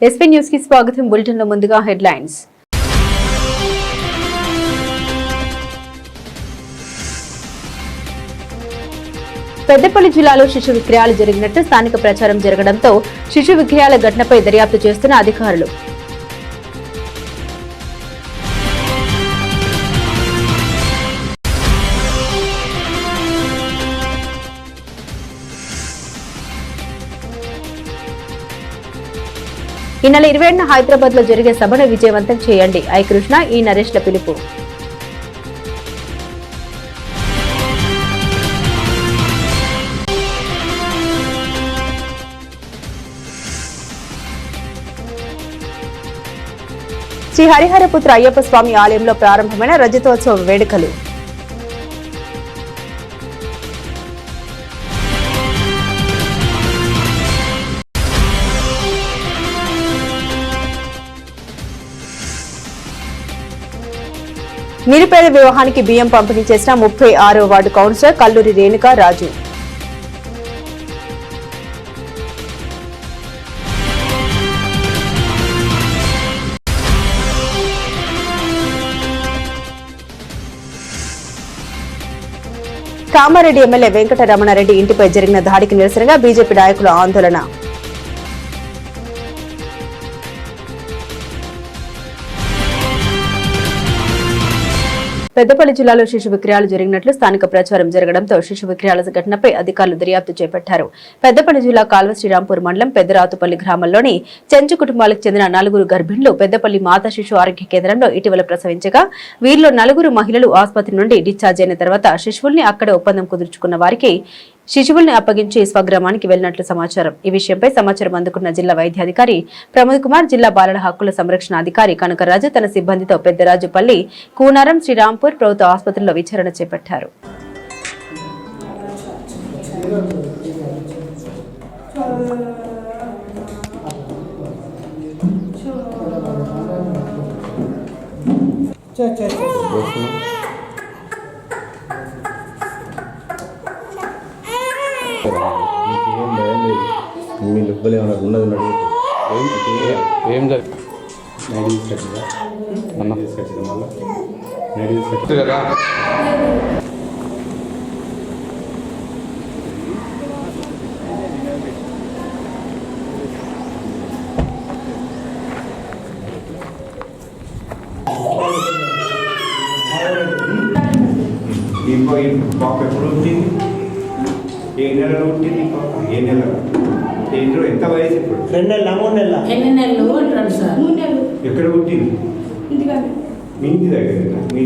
SP news కి స్వాగతం. Bulletin లో ముందుగా హెడ్లైన్స్. పెద్దపల్లి జిల్లాలో శిశు విక్రయాలు జరిగినట్టు స్థానిక ప్రచారం జరగడంతో శిశు విక్రయాల ఘటనపై దర్యాప్తు చేస్తున్న అధికారులు. ఈ నెల 27న హైదరాబాద్ లో జరిగే సభను విజయవంతం చేయండి. ఐ కృష్ణ, ఈ నరేష్ల పిలుపు. శ్రీ హరిహరపుత్ర అయ్యప్ప స్వామి ఆలయంలో ప్రారంభమైన రజతోత్సవ వేడుకలు. నిరుపేద వివాహానికి బియ్యం పంపిణీ చేసిన 36వ వార్డు కౌన్సిలర్ కల్లూరి రేణుకా రాజు. కామారెడ్డి ఎమ్మెల్యే వెంకటరమణారెడ్డి ఇంటిపై జరిగిన దాడికి నిరసనగా బీజేపీ నాయకుల ఆందోళన. పెద్దపల్లి జిల్లాలో శిశు విక్రయాలు జరిగినట్లు స్థానిక ప్రచారం జరగడంతో శిశు విక్రయాల ఘటనపై అధికారులు దర్యాప్తు చేపట్టారు. పెద్దపల్లి జిల్లా కాల్వ శ్రీరాంపూర్ మండలం పెద్దరాతుపల్లి గ్రామంలోని చెంచు కుటుంబాలకు చెందిన 4 గర్భిణులు పెద్దపల్లి మాతా శిశు ఆరోగ్య కేంద్రంలో ఇటీవల ప్రసవించగా వీరిలో 4 మహిళలు ఆసుపత్రి నుండి డిశ్చార్జ్ అయిన తర్వాత శిశువుల్ని అక్కడే ఒప్పందం కుదుర్చుకున్న వారికి శిశువుల్ని అప్పగించి స్వగ్రామానికి వెళ్లినట్లు సమాచారం. ఈ విషయంపై సమాచారం అందుకున్న జిల్లా వైద్యాధికారి ప్రమోద్ కుమార్, జిల్లా బాలల హక్కుల సంరక్షణ అధికారి కనకరాజు తన సిబ్బందితో పెద్దరాజుపల్లి, కూనారం, శ్రీరాంపూర్ ప్రభుత్వ ఆసుపత్రిలో విచారణ చేపట్టారు. మీ లుబ్బలు ఏమన్నా ఉన్నది ఏం కదా పాప ఎప్పుడు ఉంటుంది? ఏ నెలలో ఉంటుంది? ఏ నెల? ఏంటో ఎంత వయసు ఇప్పుడు? 2 నెలల 3 నెలల ఎన్ని నెలలు అంటారు సార్? 3 నెలలు. ఎక్కడ పుట్టింది? మీ ఇంటి దగ్గర. మీ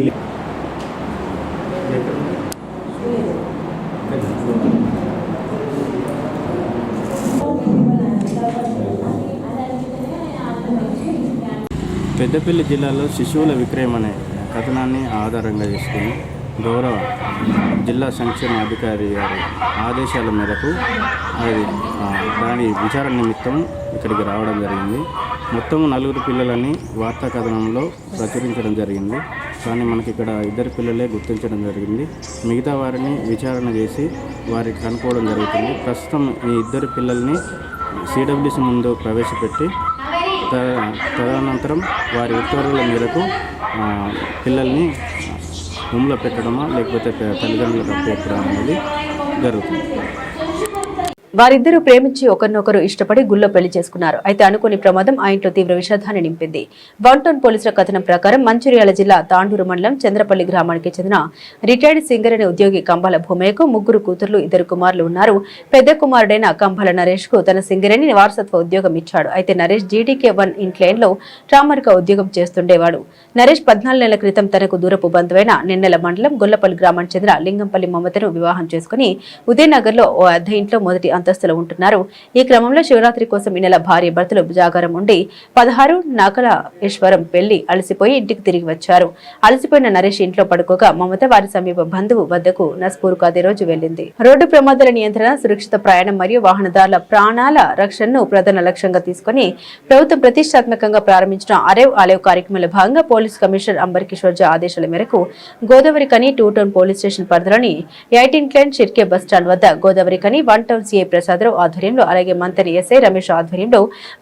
పెద్దపల్లి జిల్లాలో శిశువుల విక్రయం అనే కథనాన్ని ఆధారంగా చేసుకుని గౌరవ జిల్లా సంక్షేమ అధికారి గారి ఆదేశాల మేరకు దాని విచారణ నిమిత్తం ఇక్కడికి రావడం జరిగింది. మొత్తం 4 పిల్లలని వార్తా కథనంలో ప్రచురించడం జరిగింది. కానీ మనకి ఇక్కడ 2 పిల్లలే గుర్తించడం జరిగింది. మిగతా వారిని విచారణ చేసి వారికి కనుక్కోవడం జరుగుతుంది. ప్రస్తుతం ఈ 2 పిల్లల్ని సిడబ్ల్యూసి ముందు ప్రవేశపెట్టి తదనంతరం వారి ఉత్తర్వుల మేరకు పిల్లల్ని రూమ్లో పెట్టడమా లేకపోతే తల్లిదండ్రులకు పెట్టడం అనేది జరుగుతుంది. వారిద్దరూ ప్రేమించి ఒకరినొకరు ఇష్టపడి గుళ్ళో పెళ్లి చేసుకున్నారు. అయితే అనుకోని ప్రమాదం ఆ ఇంట్లో తీవ్ర విషాదాన్ని నింపింది. వన్ పోలీసుల కథనం ప్రకారం మంచిర్యాల జిల్లా తాండూరు మండలం చంద్రపల్లి గ్రామానికి చెందిన రిటైర్డ్ సింగరేణి ఉద్యోగి కంబాల భూమయ్యకు 3 కూతుర్లు 2 కుమారులు ఉన్నారు. పెద్ద కుమారుడైన కంబాల నరేష్ కు తన సింగరేణి వారసత్వ ఉద్యోగం ఇచ్చాడు. అయితే నరేష్ GDK1 ఇంట్లైన్ లో ట్రామర్ గా ఉద్యోగం చేస్తుండేవాడు. నరేష్ 14 నెలల క్రితం తనకు దూరపు బంధువైన నిన్నెల మండలం గొల్లపల్లి గ్రామానికి చెందిన లింగంపల్లి మమతను వివాహం చేసుకుని ఉదయనగర్ లో ఓ అద్దె ఇంట్లో మొదటి అంతస్తులో ఉంటున్నారు. ఈ క్రమంలో శివరాత్రి కోసం ఈ నెల భార్య భర్తలు జాగారం ఉండి 16 నాగలేశ్వరం పెళ్లి అలసిపోయి ఇంటికి తిరిగి వచ్చారు. అలసిపోయిన నరేష్ ఇంట్లో పడుకోగా మమత వారి సమీప బంధువు వద్దకు నస్పూర్కు అదే రోజు వెళ్లింది. రోడ్డు ప్రమాదాల నియంత్రణ, సురక్షిత ప్రయాణం మరియు వాహనదారుల ప్రాణాల రక్షణను ప్రధాన లక్ష్యంగా తీసుకుని ప్రభుత్వం ప్రతిష్టాత్మకంగా ప్రారంభించిన అరేవ్ అలేవ్ కార్యక్రమంలో భాగంగా పోలీస్ కమిషనర్ అంబర్ కిషోర్ జా ఆదేశాల మేరకు గోదావరి కని 2 టౌన్ పోలీస్ స్టేషన్ పరిధిలోని 18 క్లైన్ షిర్కే బస్ స్టాండ్ వద్ద గోదావరి కని 1 టౌన్ CI ప్రసాదరావు ఆధ్వర్యంలో అలాగే మంతని ఎస్ఐ రమేష్ ఆధ్వర్యంలో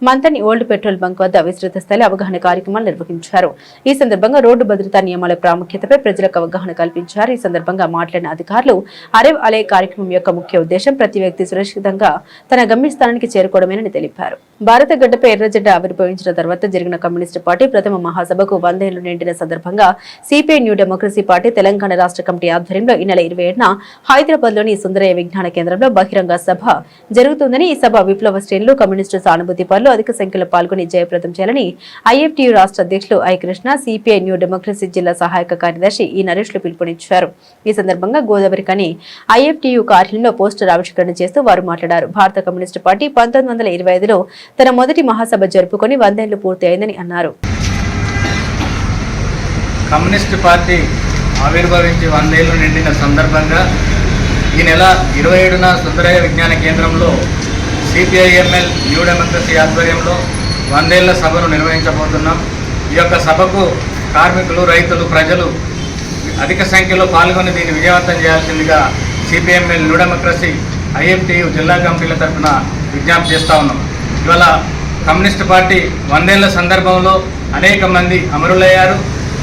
మంతని ఓల్డ్ పెట్రోల్ బంక్ వద్ద విస్తృత స్థాయి అవగాహన కార్యక్రమాలు నిర్వహించారు. ఈ సందర్భంగా రోడ్డు భద్రతా నియమాల ప్రాముఖ్యతపై ప్రజలకు అవగాహన కల్పించారు. ఈ సందర్భంగా మాట్లాడిన అధికారులు అరేవ్ అలే కార్యక్రమం యొక్క ముఖ్య ఉద్దేశం ప్రతి వ్యక్తి సురక్షితంగా తన గమ్యస్థానానికి చేరుకోవడమేనని తెలిపారు. భారత గడ్డపై ఎర్రజెండా ఆవిర్భవించిన తర్వాత జరిగిన కమ్యూనిస్టు పార్టీ ప్రథమ మహాసభకు 100 ఏళ్లు నిండిన సందర్భంగా CPI new democracy party Telangana రాష్ట్ర కమిటీ ఆధ్వర్యంలో ఈ నెల 27న హైదరాబాద్ లోని సుందరయ్య విజ్ఞాన కేంద్రంలో బహిరంగ సభ జరుగుతుందని, ఈ సభ విప్లవ శ్రేణులు, కమ్యూనిస్టు సానుభూతి పరులు అధిక సంఖ్యలో పాల్గొని జయప్రదం చేయాలని ఐఎఫ్టియు రాష్ట్ర అధ్యక్షులు I Krishna, CPI new democracy జిల్లా సహాయక కార్యదర్శి ఈ నరేష్లు పిలుపునిచ్చారు. ఈ సందర్భంగా గోదావరి కని ఐఎఫ్టియు కార్యాలయంలో పోస్టర్ ఆవిష్కరణ చేస్తూ వారు మాట్లాడారు. భారత కమ్యూనిస్టు పార్టీ 1925లో తన మొదటి మహాసభ జరుపుకొని 100 ఏళ్లు పూర్తి అయిందని అన్నారు. కమ్యూనిస్టు పార్టీ ఆవిర్భవించి 100 ఏళ్లు నిండిన సందర్భంగా ఈ నెల 27న సుందరయ్య విజ్ఞాన కేంద్రంలో సిపిఐఎంఎల్ న్యూ డెమోక్రసీ ఆధ్వర్యంలో 100 ఏళ్ల సభను నిర్వహించబోతున్నాం. ఈ యొక్క సభకు కార్మికులు, రైతులు, ప్రజలు అధిక సంఖ్యలో పాల్గొని దీన్ని విజయవంతం చేయాల్సిందిగా సిపిఎంఎల్ న్యూ డెమోక్రసీ ఐఎఫ్టియు జిల్లా కమిటీల తరఫున విజ్ఞప్తి చేస్తూ ఉన్నాం. ఇవాళ కమ్యూనిస్టు పార్టీ 100 ఏళ్ల సందర్భంలో అనేక మంది అమరులయ్యారు.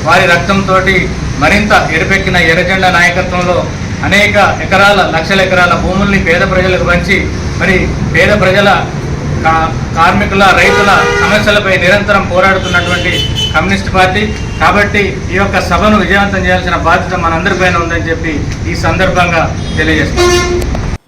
వారి రక్తంతో మరింత ఎరుపెక్కిన ఎర్రజెండా నాయకత్వంలో అనేక ఎకరాల, లక్షల ఎకరాల భూముల్ని పేద ప్రజలకు పంచి మరి పేద ప్రజల, కార్మికుల, రైతుల సమస్యలపై నిరంతరం పోరాడుతున్నటువంటి కమ్యూనిస్ట్ పార్టీ. కాబట్టి ఈ యొక్క సభను విజయవంతం చేయాల్సిన బాధ్యత మనందరిపైన ఉందని చెప్పి ఈ సందర్భంగా తెలియజేస్తాం.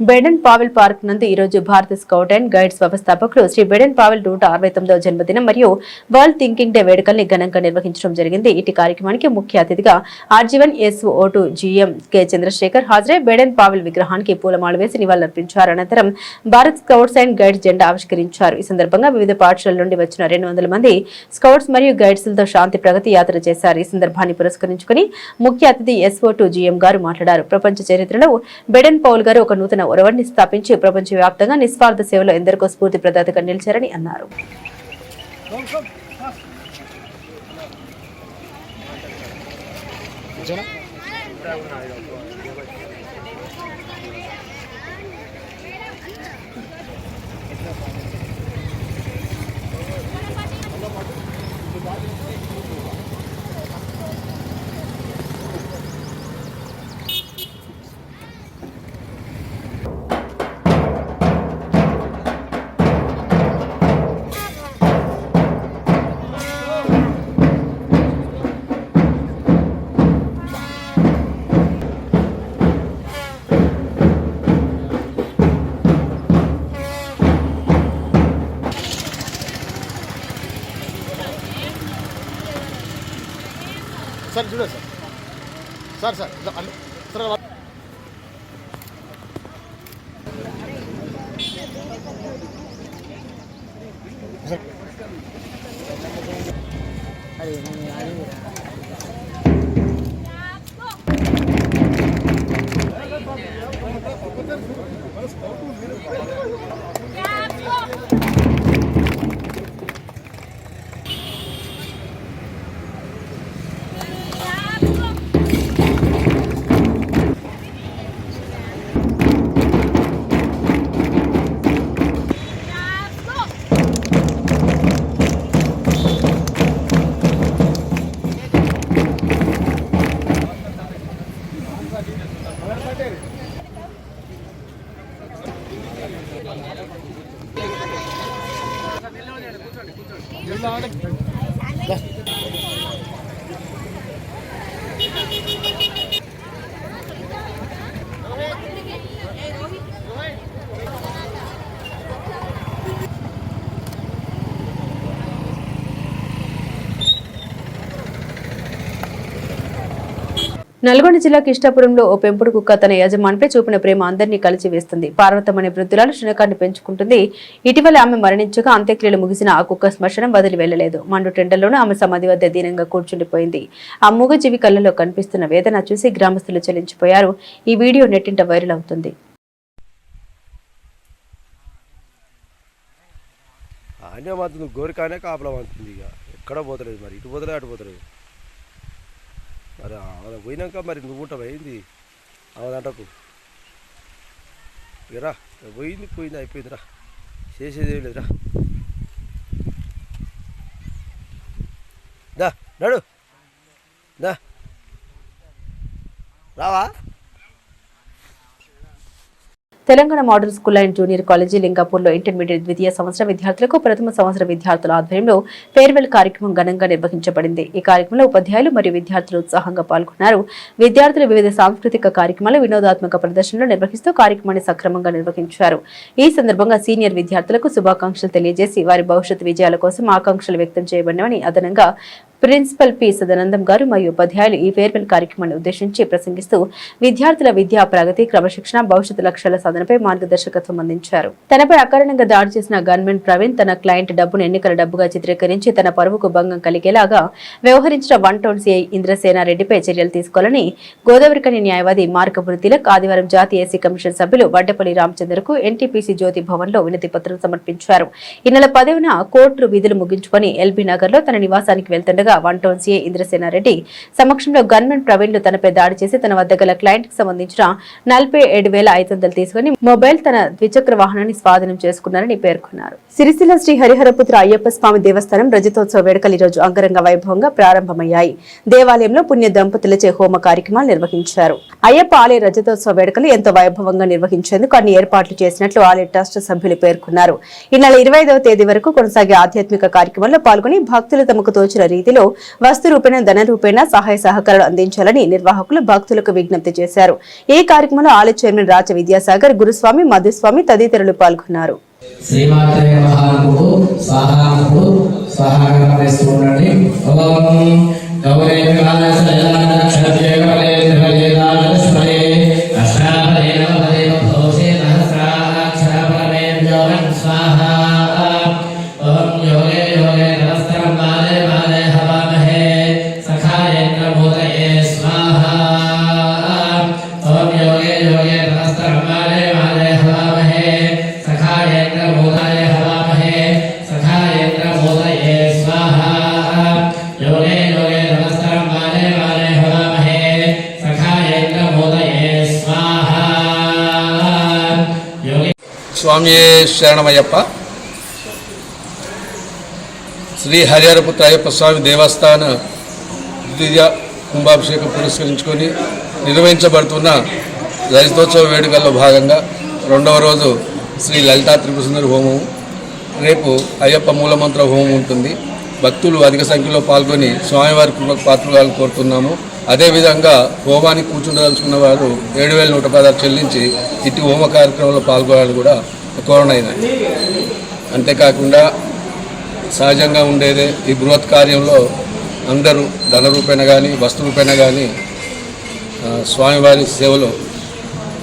బెడెన్ పావెల్ పార్క్ నందు ఈ రోజు భారత స్కౌట్ అండ్ గైడ్స్ వ్యవస్థాపకులు శ్రీ బెడెన్ పావెల్ 169వ జన్మదినం మరియు వరల్డ్ థింకింగ్ డే వేడుకల్ని ఘనంగా నిర్వహించడం జరిగింది. ఇటు కార్యక్రమానికి ముఖ్య అతిథిగా RG one SO2 GM K Chandrasekhar హాజరై బెడెన్ పావెల్ విగ్రహానికి పూలమాల వేసి నివాళులర్పించారు. అనంతరం భారత్ స్కౌట్స్ అండ్ గైడ్స్ జెండా ఆవిష్కరించారు. ఈ సందర్భంగా వివిధ పాఠశాలల నుండి వచ్చిన 200 మంది స్కౌట్స్ మరియు గైడ్స్లతో శాంతి ప్రగతి యాత్ర చేశారు. ఈ సందర్భాన్ని పురస్కరించుకుని ముఖ్య అతిథి SO2 GM గారు మాట్లాడారు. ప్రపంచ చరిత్రలో బెడెన్ పౌల్ గారు ఒక నూతన ఒరవడిని స్థాపించి ప్రపంచవ్యాప్తంగా నిస్వార్థ సేవలో ఎందరికో స్ఫూర్తి ప్రదాతగా నిలిచారని అన్నారు. सर जुड़े सर सर सर నల్గొండ జిల్లా కిష్టాపురంలో ఓ పెంపుడు కుక్క తన యజమానిపై చూపిన ప్రేమ అందరినీ కలిసి వేస్తుంది. పార్వతం అనే వృద్ధురాలు శునకాన్ని పెంచుకుంటుంది. ఇటీవల ఆమె మరణించగా అంత్యక్రియలు ముగిసిన ఆ కుక్క శ్మశానం వదిలి వెళ్లలేదు. మండు టెండల్లోనూ ఆమె సమాధి వద్ద దీనంగా కూర్చుండిపోయింది. ఆ మూగజీవి కళ్ళలో కనిపిస్తున్న వేదన చూసి గ్రామస్తులు చెల్లించిపోయారు. ఈ వీడియో నెట్టింట వైరల్ అవుతుంది. గోరికానే కాపలా అవుతుంది. ఇక ఎక్కడ పోతలేదు, మరి ఇటు పోతలేదు అటు పోతలేదు. మరి అలా పోయినాక మరి నువ్వు ఉంటావు అయింది ఆమె దాంటకు ఇరా పోయింది అయిపోయిందిరా, చేసేది ఏం లేదురా. దా నడు దా రావా. Telangana model school and junior college లింగాపూర్లో ఇంటర్మీడియట్ ద్వితీయ సంవత్సర విద్యార్థులకు ప్రథమ సంవత్సర విద్యార్థుల ఆధ్వర్యంలో ఫేర్వెల్ కార్యక్రమం ఘనంగా నిర్వహించబడింది. ఈ కార్యక్రమంలో ఉపాధ్యాయులు మరియు విద్యార్థులు ఉత్సాహంగా పాల్గొన్నారు. విద్యార్థులు వివిధ సాంస్కృతిక కార్యక్రమాలు, వినోదాత్మక ప్రదర్శనలు నిర్వహిస్తూ కార్యక్రమాన్ని సక్రమంగా నిర్వహించారు. ఈ సందర్భంగా సీనియర్ విద్యార్థులకు శుభాకాంక్షలు తెలియజేసి వారి భవిష్యత్ విజయాల కోసం ఆకాంక్షలు వ్యక్తం చేయబడినవని అదనంగా ప్రిన్సిపల్ పి సదానందం గారు మరియు ఉపాధ్యాయులు ఈ ఫేర్వెల్ కార్యక్రమాన్ని ఉద్దేశించి ప్రసంగిస్తూ విద్యార్థుల విద్యా ప్రగతి, క్రమశిక్షణ, భవిష్యత్తు లక్ష్యాల సాధనపై మార్గదర్శకత్వం అందించారు. తనపై అకారణంగా దాడి చేసిన గన్మెన్ ప్రవీణ్ తన క్లయింట్ డబ్బును ఎన్నికల డబ్బుగా చిత్రీకరించి తన పరువుకు భంగం కలిగేలాగా వ్యవహరించిన 1 టౌన్ సిఐ ఇంద్రసేనారెడ్డిపై చర్యలు తీసుకోవాలని గోదావరికని న్యాయవాది మార్కపురి తిలక్ ఆదివారం జాతీయ ఎస్సీ కమిషన్ సభ్యులు వడ్డపల్లి రామచంద్రకు ఎన్టీపీసీ జ్యోతి భవన్ లో వినతి పత్రం సమర్పించారు. ఈ నెల 10న కోర్టు విధులు ముగించుకొని ఎల్బీ నగర్ లో తన నివాసానికి వెళ్తుండగా 1 టౌన్ సిఐ ఇంద్రసేనారెడ్డి సమక్షంలో గన్మెన్ ప్రవీణ్లు తనపై దాడి చేసి తన వద్ద గల క్లయింట్ కి సంబంధించిన 47,500 తీసుకుని మొబైల్, తన ద్విచక్ర వాహనాన్ని స్వాధీనం చేసుకున్నారని పేర్కొన్నారు. సిరిసిల్ల శ్రీ హరిహరపుత్ర అయ్యప్ప స్వామి దేవస్థానం రజతోత్సవ వేడుకలు ఈ రోజు అంగరంగ వైభవంగా ప్రారంభమయ్యాయి. దేవాలయంలో పుణ్య దంపతులచే హోమ కార్యక్రమాలు నిర్వహించారు. అయ్యప్ప ఆలయ రజతోత్సవ వేడుకలు ఎంతో వైభవంగా నిర్వహించేందుకు అన్ని ఏర్పాట్లు చేసినట్లు ఆలయ ట్రస్ట్ సభ్యులు పేర్కొన్నారు. ఈ నెల 25వ తేదీ వరకు కొనసాగే ఆధ్యాత్మిక కార్యక్రమంలో పాల్గొని భక్తులు తమకు తోచిన రీతిలో వస్తు రూపేణ, ధన రూపేణ సహాయ సహకారాలు అందించాలని నిర్వాహకులు భక్తులకు విజ్ఞప్తి చేశారు. ఈ కార్యక్రమంలో ఆలయ చైర్మన్ రాజ విద్యాసాగర్, గురుస్వామి, మధుస్వామి తదితరులు పాల్గొన్నారు. స్వామియే శరణమయ్యప్ప. శ్రీ హరిహరపుత్ర అయ్యప్ప స్వామి దేవస్థాన ద్వితీయ కుంభాభిషేకం పురస్కరించుకొని నిర్వహించబడుతున్న రజతోత్సవ వేడుకల్లో భాగంగా 2వ రోజు శ్రీ లలితా త్రిపురసుందరి హోమం, రేపు అయ్యప్ప మూలమంత్ర హోమం ఉంటుంది. భక్తులు అధిక సంఖ్యలో పాల్గొని స్వామివారి కృపకు పాత్రలు కోరుతున్నాము. అదేవిధంగా హోమానికి కూర్చుండదలుచుకున్న వారు 7,116 చెల్లించి ఇటు హోమ కార్యక్రమంలో పాల్గొనాలని కూడా కోరనైనది. అంతేకాకుండా సహజంగా ఉండేదే ఈ బృహత్ కార్యంలో అందరూ ధన రూపేణ కానీ వస్తు రూపేణ కానీ స్వామివారి సేవలో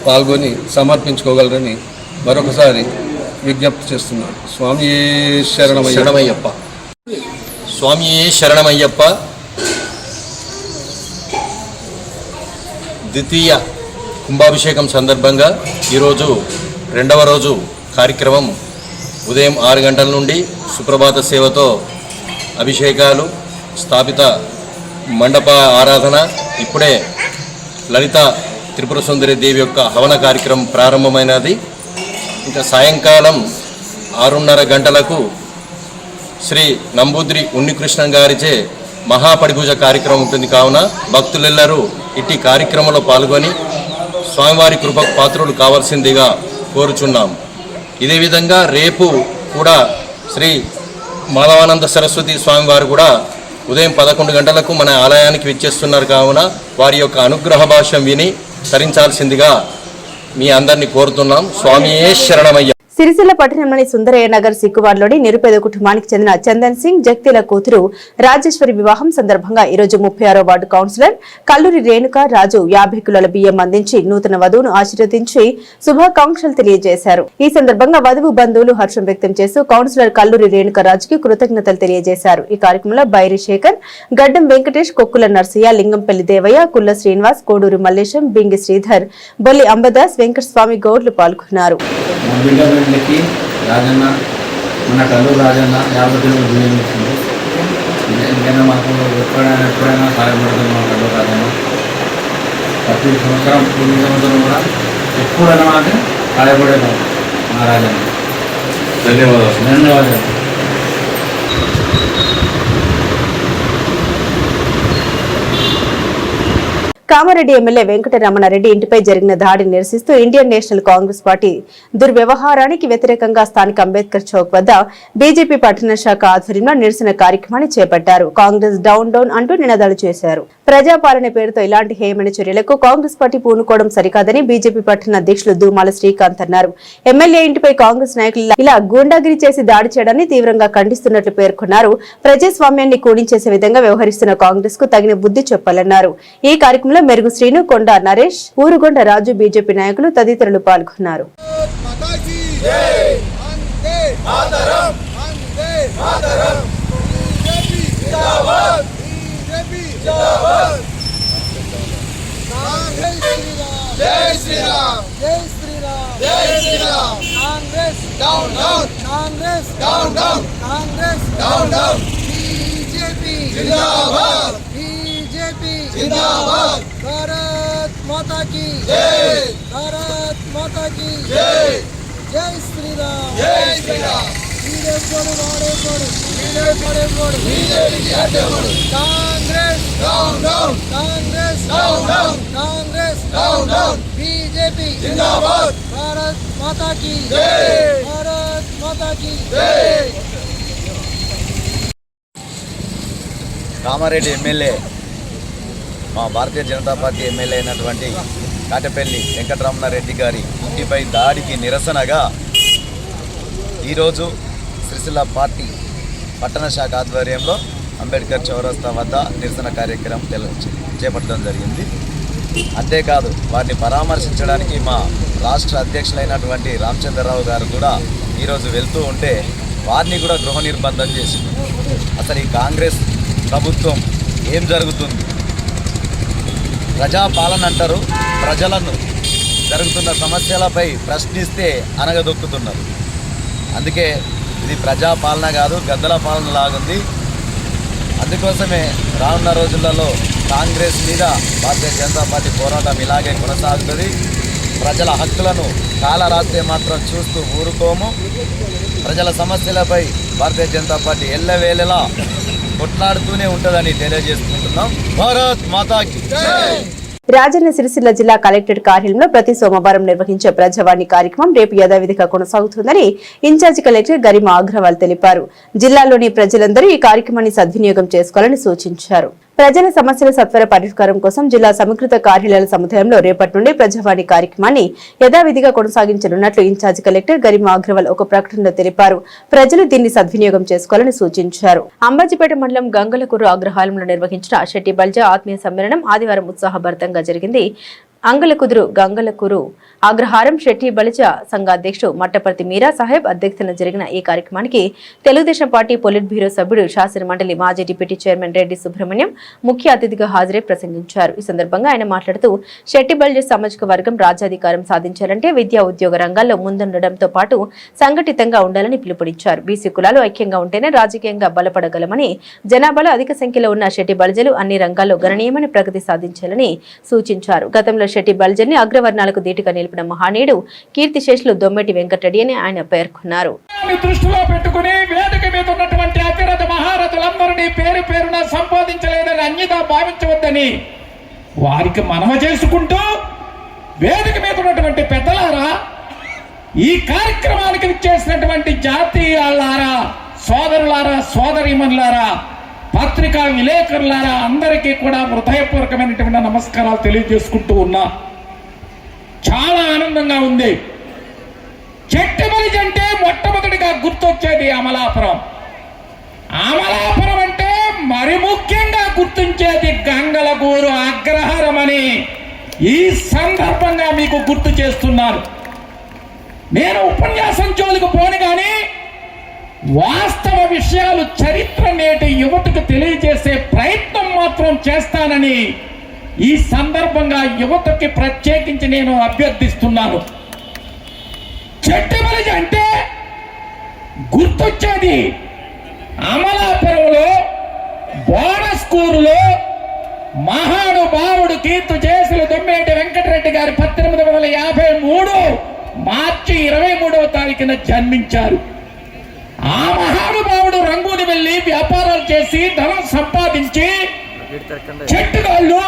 పాల్గొని సమర్పించుకోగలరని మరొకసారి విజ్ఞప్తి చేస్తున్నాను. స్వామి శరణమయ్యప్ప. స్వామి శరణమయ్యప్ప. ద్వితీయ కుంభాభిషేకం సందర్భంగా ఈరోజు 2వ రోజు కార్యక్రమం ఉదయం 6 గంటల నుండి సుప్రభాత సేవతో అభిషేకాలు, స్థాపిత మండప ఆరాధన, ఇప్పుడే లలిత త్రిపుర సుందరి దేవి యొక్క హవన కార్యక్రమం ప్రారంభమైనది. ఇంకా సాయంకాలం 6:30 గంటలకు శ్రీ నంబూద్రి ఉన్నికృష్ణన్ గారిచే మహాపడిపూజ కార్యక్రమం ఉంటుంది. కావున భక్తులెల్లరూ ఇట్టి కార్యక్రమంలో పాల్గొని స్వామివారి కృపకు పాత్రులు కావాల్సిందిగా కోరుచున్నాం. ఇదే విధంగా రేపు కూడా శ్రీ మాధవానంద సరస్వతి స్వామివారు కూడా ఉదయం 11 గంటలకు మన ఆలయానికి విచ్చేస్తున్నారు. కావున వారి యొక్క అనుగ్రహ భాష్యం విని తరించాల్సిందిగా మీ అందరినీ కోరుతున్నాం. స్వామియే శరణమయ్య. సిరిసిల్ల పట్టణంలోని సుందరయ్య నగర్ సిక్కువాడలోని నిరుపేద కుటుంబానికి చెందిన చందన్ సింగ్ జగ్తీల కూతురు రాజేశ్వరి వివాహం సందర్భంగా ఈరోజు 36వ వార్డు కౌన్సిలర్ కల్లూరి రేణుక రాజు 50 కిలోల బియ్యం అందించి నూతన వధువును ఆశీర్వదించి శుభాకాంక్షలు తెలియజేశారు. ఈ సందర్భంగా వధువు బంధువులు హర్షం వ్యక్తం చేస్తూ కౌన్సిలర్ కల్లూరి రేణుక రాజుకి కృతజ్ఞతలు తెలియజేశారు. ఈ కార్యక్రమంలో బైరి శేఖర్, గడ్డం వెంకటేష్, కొక్కుల నర్సయ్య, లింగంపల్లి దేవయ్య, కుల్ల శ్రీనివాస్, కోడూరు మల్లేశం, బింగి శ్రీధర్, బొల్లి అంబదాస్, వెంకటస్వామి గౌడ్లు పాల్గొన్నారు. రాజన్న, మన కల్లూరు రాజన్న 50 కిలోలు బియ్యం ఇచ్చింది. ఎందుకంటే మాకు ఎప్పుడైనా సహాయపడుతుంది మన కల్లూరు రాజన్న. ప్రతి సంవత్సరం కూడా ఎప్పుడైనా మాకు సహాయపడేది. ధన్యవాదాలు. కామారెడ్డి ఎమ్మెల్యే వెంకటరమణారెడ్డి ఇంటిపై జరిగిన దాడిని నిరసిస్తూ ఇండియన్ నేషనల్ కాంగ్రెస్ పార్టీ దుర్వ్యవహారానికి వ్యతిరేకంగా స్థానిక అంబేద్కర్ చౌక్ వద్ద బీజేపీ పట్టణ శాఖ ఆధ్వర్యంలో నిరసన కార్యక్రమాన్ని చేపట్టారు. కాంగ్రెస్ డౌన్ డౌన్ అంటూ నినాదాలు చేశారు. ప్రజాపాలన పేరుతో ఇలాంటి హేయమైన చర్యలకు కాంగ్రెస్ పార్టీ పూనుకోవడం సరికాదని బీజేపీ పట్టణ అధ్యక్షులు దూమాల శ్రీకాంత్ అన్నారు. ఎమ్మెల్యే ఇంటిపై కాంగ్రెస్ నాయకులు ఇలా గూండాగిరి చేసి దాడి చేయడాన్ని తీవ్రంగా ఖండిస్తున్నట్లు పేర్కొన్నారు. ప్రజాస్వామ్యాన్ని కూడించేసే విధంగా వ్యవహరిస్తున్న కాంగ్రెస్ కు తగిన బుద్ధి చెప్పాలన్నారు. ఈ కార్యక్రమంలో మెరుగు శ్రీను, కొండ నరేష్, ఊరుగొండ రాజు, బీజేపీ నాయకులు తదితరులు పాల్గొన్నారు. जिंदाबाद भारत माता की जय, भारत माता की जय, जय श्री राम, जय Shri Ram. Congress down down, Congress down down, Congress down down, BJP जिंदाबाद, भारत माता की जय, भारत माता की जय. కామారెడ్డి ఎమ్మెల్యే మా భారతీయ జనతా పార్టీ ఎమ్మెల్యే అయినటువంటి కాటపల్లి వెంకటరమణారెడ్డి గారి ఇంటిపై దాడికి నిరసనగా ఈరోజు సిరిసిల్ల పార్టీ పట్టణ శాఖ ఆధ్వర్యంలో అంబేద్కర్ చౌరస్తా వద్ద నిరసన కార్యక్రమం చేపట్టడం జరిగింది. అంతేకాదు వారిని పరామర్శించడానికి మా రాష్ట్ర అధ్యక్షులైనటువంటి రామచంద్రరావు గారు కూడా ఈరోజు వెళ్తూ ఉంటే వారిని కూడా గృహ నిర్బంధం చేసింది. అసలు ఈ కాంగ్రెస్ ప్రభుత్వం ఏం జరుగుతుంది? ప్రజాపాలన అంటారు, ప్రజలను జరుగుతున్న సమస్యలపై ప్రశ్నిస్తే అనగదొక్కుతున్నారు. అందుకే ఇది ప్రజాపాలన కాదు, గద్దల పాలన లాగుంది. అందుకోసమే రానున్న రోజులలో కాంగ్రెస్ మీద భారతీయ జనతా పార్టీ పోరాటం ఇలాగే కొనసాగుతుంది. ప్రజల హక్కులను కాలరాస్తే మాత్రం చూస్తూ ఊరుకోము. ప్రజల సమస్యలపై భారతీయ జనతా పార్టీ ఎల్లవేళలా కొట్లాడుతూనే ఉంటుందని తెలియజేసుకుంటున్నాం. భారత్ మాతాకి జై. రాజన్న సిరిసిల్ల జిల్లా కలెక్టరేట్ కార్యాలయంలో ప్రతి సోమవారం నిర్వహించే ప్రజావాణి కార్యక్రమం రేపు యథావిధిగా కొనసాగుతుందని ఇన్ఛార్జి కలెక్టర్ గరిమా అగ్రవాల్ తెలిపారు. జిల్లాలోని ప్రజలందరూ ఈ కార్యక్రమాన్ని సద్వినియోగం చేసుకోవాలని సూచించారు. ప్రజల సమస్యల సత్వర పరిష్కారం కోసం జిల్లా సమీకృత కార్యాలయాల సముదాయంలో రేపటి నుండి ప్రజావాణి కార్యక్రమాన్ని యథావిధిగా కొనసాగించనున్నట్లు ఇన్ఛార్జి కలెక్టర్ గరిమా అగ్రవాల్ ఒక ప్రకటనలో తెలిపారు. ప్రజలు దీన్ని సద్వినియోగం చేసుకోవాలని సూచించారు. అంబాజీపేట మండలం గంగలకూరు అగ్రహారంలో నిర్వహించిన శెట్టి బల్జా ఆత్మీయ సమ్మేళనం ఆదివారం ఉత్సాహభరితంగా జరిగింది. అంగలకుదురు గంగలకూరు అగ్రహారం శెట్టి బలిజ సంఘ అధ్యక్షుడు మట్టపర్తి మీరా సాహెబ్ అధ్యక్షతన జరిగిన ఈ కార్యక్రమానికి తెలుగుదేశం పార్టీ పొలిట్ బ్యూరో సభ్యుడు శాసన మండలి మాజీ డిప్యూటీ చైర్మన్ రెడ్డి సుబ్రహ్మణ్యం ముఖ్య అతిథిగా హాజరై ప్రసంగించారు. ఈ సందర్భంగా ఆయన మాట్లాడుతూ శెట్టి బలిజ సామాజిక వర్గం రాజ్యాధికారం సాధించాలంటే విద్యా ఉద్యోగ రంగాల్లో ముందుండడంతో పాటు సంఘటితంగా ఉండాలని పిలుపునిచ్చారు. బీసీ కులాలు ఐక్యంగా ఉంటేనే రాజకీయంగా బలపడగలమని, జనాభాలో అధిక సంఖ్యలో ఉన్న శెట్టి బలిజలు అన్ని రంగాల్లో గణనీయమైన ప్రగతి సాధించాలని సూచించారు. గతంలో శెట్టి బలిజల్ని అగ్రవర్ణాలకు ధీటుగా నిలిపిన మహానీయుడు కీర్తిశేషులు దొమ్మెటి వెంకటరెడ్డి అని ఆయన పేర్కొన్నారు. దృష్టిలో పెట్టుకుని వేదిక మీద ఉన్నటువంటి అతిరథ మహారథులందరినీ పేరు పేరున సంపాదించలేదని అన్యదా భావించవద్దని వారికి మనవి చేసుకుంటూ, వేదిక మీద ఉన్నటువంటి పెద్దలారా, ఈ కార్యక్రమానికి విచ్చేసినటువంటి జాతీయాలారా, సోదరులారా, సోదరీమణులారా, పత్రికా విలేకరులారా, అందరికీ కూడా హృదయపూర్వకమైనటువంటి నమస్కారాలు తెలియజేసుకుంటూ ఉన్నా. చాలా ఆనందంగా ఉంది. చెట్టి బలిజ అంటే మొట్టమొదటిగా గుర్తొచ్చేది అమలాపురం. అమలాపురం అంటే మరి ముఖ్యంగా గుర్తించేది గంగలకూరు అగ్రహారం అని ఈ సందర్భంగా మీకు గుర్తు చేస్తున్నారు. నేను ఉపన్యాసం జోలికి పోను కానీ వాస్తవ విషయాలు, చరిత్ర నేటి యువతకు తెలియజేసే ప్రయత్నం మాత్రం చేస్తానని ఈ సందర్భంగా యువతకి ప్రత్యేకించి నేను అభ్యర్థిస్తున్నాను. చెట్టి బలిజ అంటే గుర్తొచ్చేది అమలాపురంలో బోనస్కూరులో మహానుభావుడు కీర్తిశేషులు దొమ్మేటి వెంకటరెడ్డి గారి 1853 మార్చి 23వ తారీఖున జన్మించారు. ఆ మహానుభావుడు రంగూని వెళ్ళి వ్యాపారాలు చేసి ధనం సంపాదించి చెట్టుగాళ్ళు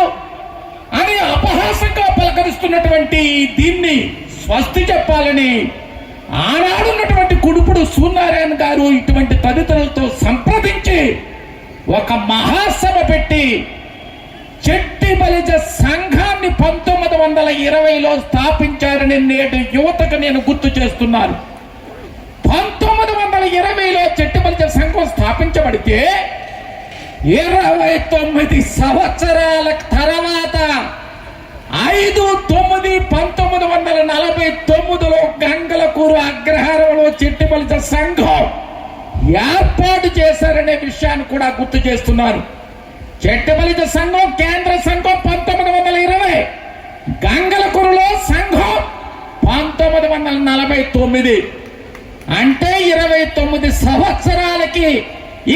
అని అపహాసంగా పలకరిస్తున్నటువంటి దీన్ని స్వస్తి చెప్పాలని ఆనాడున్నటువంటి కుడుపుడు సూర్యనారాయణ గారు ఇటువంటి తదితరులతో సంప్రదించి ఒక మహాసభ పెట్టి చెట్టి బలిజ సంఘాన్ని 1920లో స్థాపించారని నేడు యువతకు నేను గుర్తు చేస్తున్నాను. 1920లో చెట్టి బలిజ సంఘం స్థాపించబడితే 29 సంవత్సరాల తర్వాత 5/9/1949లో గంగలకూరు అగ్రహారంలో చెట్టి బలిజ సంఘం ఏర్పాటు చేశారనే విషయాన్ని కూడా గుర్తు చేస్తున్నారు. చెట్టి బలిజ సంఘం కేంద్ర సంఘం 1920, గంగలకూరులో సంఘం 1949. అంటే 29 సంవత్సరాలకి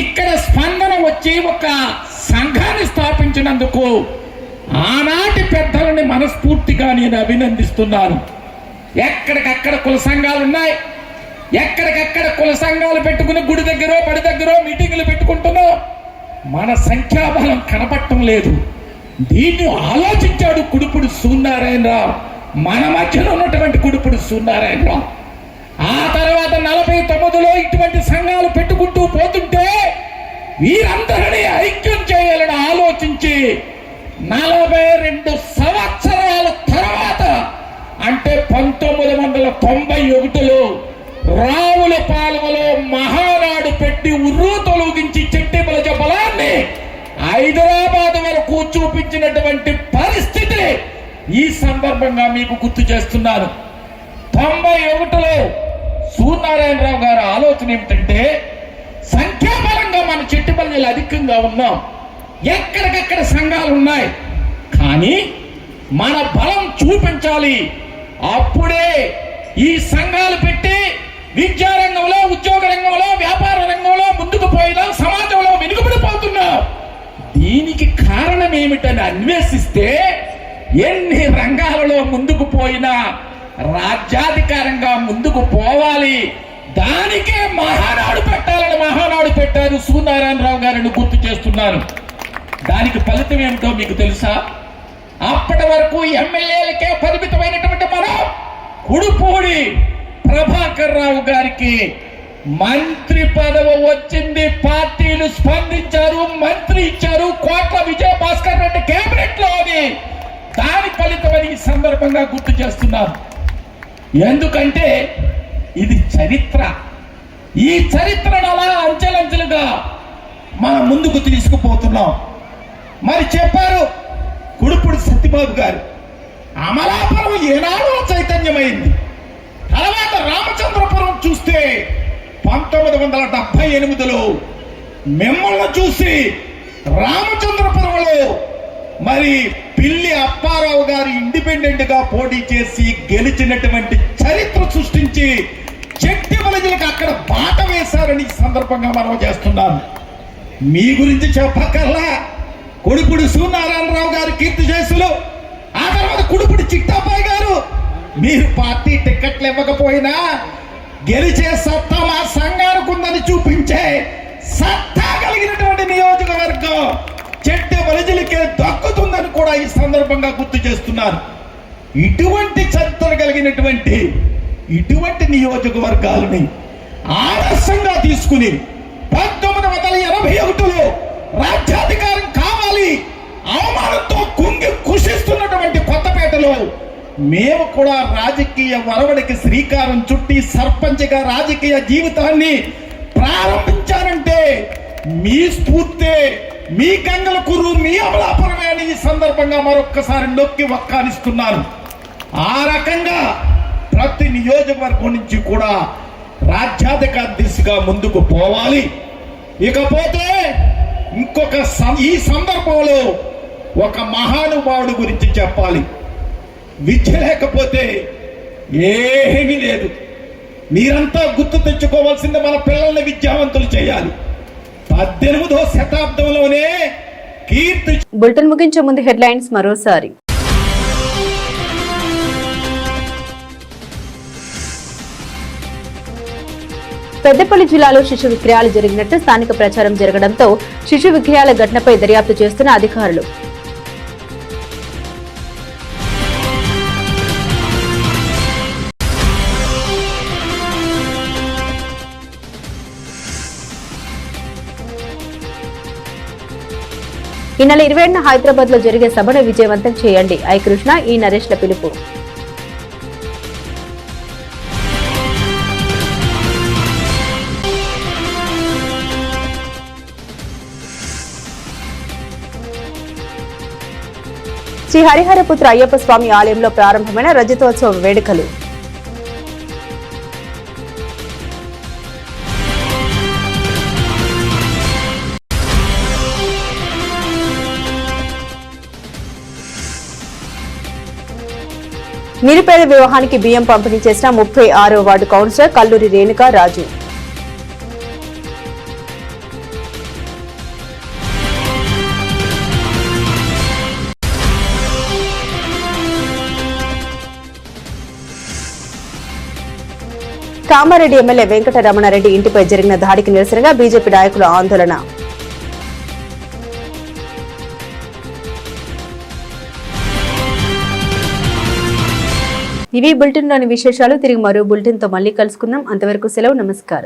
ఇక్కడ స్పందన వచ్చి ఒక సంఘాన్ని స్థాపించినందుకు ఆనాటి పెద్దలని మనస్ఫూర్తిగా నేను అభినందిస్తున్నాను. ఎక్కడికక్కడ కుల సంఘాలు ఉన్నాయి, ఎక్కడికక్కడ కుల సంఘాలు పెట్టుకుని గుడి దగ్గర బడి దగ్గర మీటింగులు పెట్టుకుంటున్నాం. మన సంఖ్యాబలం కనపడటం లేదు. దీన్ని ఆలోచించాడు కుడుపుడు సూర్యనారాయణరావు, మన మధ్యలో ఉన్నటువంటి కుడుపుడు సూర్యనారాయణరావు. ఆ తర్వాత 49లో ఇటువంటి సంఘాలు పెట్టుకుంటూ పోతుంటే వీరందరినీ ఐక్యం చేయాలని ఆలోచించి 42 సంవత్సరాల తర్వాత అంటే 1991లో రావుల పాలెంలో మహానాడు పెట్టి ఉర్రూ తొలగించి చెట్టి బలిజ బలాన్ని హైదరాబాద్ వరకు చూపించినటువంటి పరిస్థితి ఈ సందర్భంగా మీకు గుర్తు చేస్తున్నాను. 91లో సూర్యనారాయణరావు గారి ఆలోచన ఏమిటంటే సంఖ్యాబలంగా మన చెట్టి బలిజలు అధికంగా ఉన్నాం, ఎక్కడికక్కడ సంఘాలు ఉన్నాయి, కానీ మన బలం చూపించాలి. అప్పుడే ఈ సంఘాలు పెట్టి విద్యారంగంలో, ఉద్యోగ రంగంలో, వ్యాపార రంగంలో ముందుకు పోయినా సమాజంలో వెనుకబడిపోతున్నాం. దీనికి కారణం ఏమిటని అన్వేషిస్తే ఎన్ని రంగాలలో ముందుకు పోయినా రాజ్యాధికారంగా ముందుకు పోవాలి, దానికే మహానాడు పెట్టాలని మహానాడు పెట్టారు సూర్యనారాయణరావు గారిని గుర్తు చేస్తున్నారు. దానికి ఫలితం ఏమిటో మీకు తెలుసా? అప్పటి వరకు ఎమ్మెల్యేలకే పరిమితమైనటువంటి మనం కుడుపూడి ప్రభాకర్ రావు గారికి మంత్రి పదవి వచ్చింది. పార్టీలు స్పందించారు, మంత్రి ఇచ్చారు. కోట్ల విజయభాస్కర్ రెడ్డి కేబినెట్ లో అది దాని ఫలితమని ఈ సందర్భంగా గుర్తు చేస్తున్నారు. ఎందుకంటే ఇది చరిత్ర. ఈ చరిత్రను అలా అంచెలంచెలుగా మనం ముందుకు తీసుకుపోతున్నాం. మరి చెప్పారు కుడుపుడు సత్యబాబు గారు, అమలాపురం ఏనాడో చైతన్యమైంది. తర్వాత రామచంద్రపురం చూస్తే 1978లో మిమ్మల్ని చూసి రామచంద్రపురంలో మరి పిల్లి అప్పారావు గారు ఇండిపెండెంట్ గా పోటీ చేసి గెలిచినటువంటి చరిత్ర సృష్టించి చెట్టి బలిజలకు అక్కడ బాట వేశారని ఈ సందర్భంగా మనం చేస్తున్నాం. మీ గురించి చెప్పక్కర్లా, కుడుపుడి సూర్యనారాయణరావు గారు కీర్తి చేసులు, ఆ తర్వాత కుడుపుడి చిట్టాబాయి గారు. మీరు పార్టీ టికెట్లు ఇవ్వకపోయినా గెలిచే సత్తా మా సంఘానికి ఉందని చూపించే సత్తా కలిగినటువంటి నియోజకవర్గం చెట్టి బలిజలకే దక్కుతుందని కూడా ఈ సందర్భంగా గుర్తు చేస్తున్నారు. ఇటువంటి చరిత్ర కలిగినటువంటి ఇటువంటి నియోజకవర్గాలని ఆదర్శంగా తీసుకుని 1981లో రాజ్యాధికారం కావాలి అవమానంతో కుంగి కుషిస్తున్నటువంటి కొత్తపేటలో మేము కూడా రాజకీయ వరవడికి శ్రీకారం చుట్టి సర్పంచ్గా రాజకీయ జీవితాన్ని ప్రారంభించారంటే మీ స్ఫూర్తే, మీ గంగలకూరు, మీ అమలాపురమే అని ఈ సందర్భంగా మరొక్కసారి నొక్కి వక్కానిస్తున్నారు. ఆ రకంగా ప్రతి నియోజకవర్గం నుంచి కూడా రాజ్యాధికార దిశగా ముందుకు పోవాలి. ఇకపోతే ఇంకొక ఈ సందర్భంలో ఒక మహానుభావుడు గురించి చెప్పాలి. విద్య లేకపోతే ఏమీ లేదు. మీరంతా గుర్తు తెచ్చుకోవాల్సింది మన పిల్లల్ని విద్యావంతులు చేయాలి. 18వ శతాబ్దంలోనే కీర్తి. బులెటిన్ ముగించే ముందు హెడ్లైన్స్ మరోసారి. పెద్దపల్లి జిల్లాలో శిశు విక్రయాలు జరిగినట్టు స్థానిక ప్రచారం జరగడంతో శిశు విక్రయాల ఘటనపై దర్యాప్తు చేస్తున్న అధికారులు. ఈ నెల 27న హైదరాబాద్ లో జరిగే సభను విజయవంతం చేయండి. ఐ కృష్ణ, ఈ నరేష్ల పిలుపు. శ్రీ హరిహరపుత్ర అయ్యప్ప స్వామి ఆలయంలో ప్రారంభమైన రజతోత్సవ వేడుకలు. నిరుపేద వివాహానికి బియ్యం పంపిణీ చేసిన 36వ వార్డు కౌన్సిలర్ కల్లూరి రేణుకా రాజు. కామారెడ్డి ఎమ్మెల్యే వెంకటరమణారెడ్డి ఇంటిపై జరిగిన దాడికి నిరసనగా బీజేపీ నాయకుల ఆందోళన. ఇవి బులెటిన్లోని విశేషాలు. తిరిగి మరో బులెటిన్తో మళ్ళీ కలుసుకుందాం. అంతవరకు సెలవు. నమస్కారం.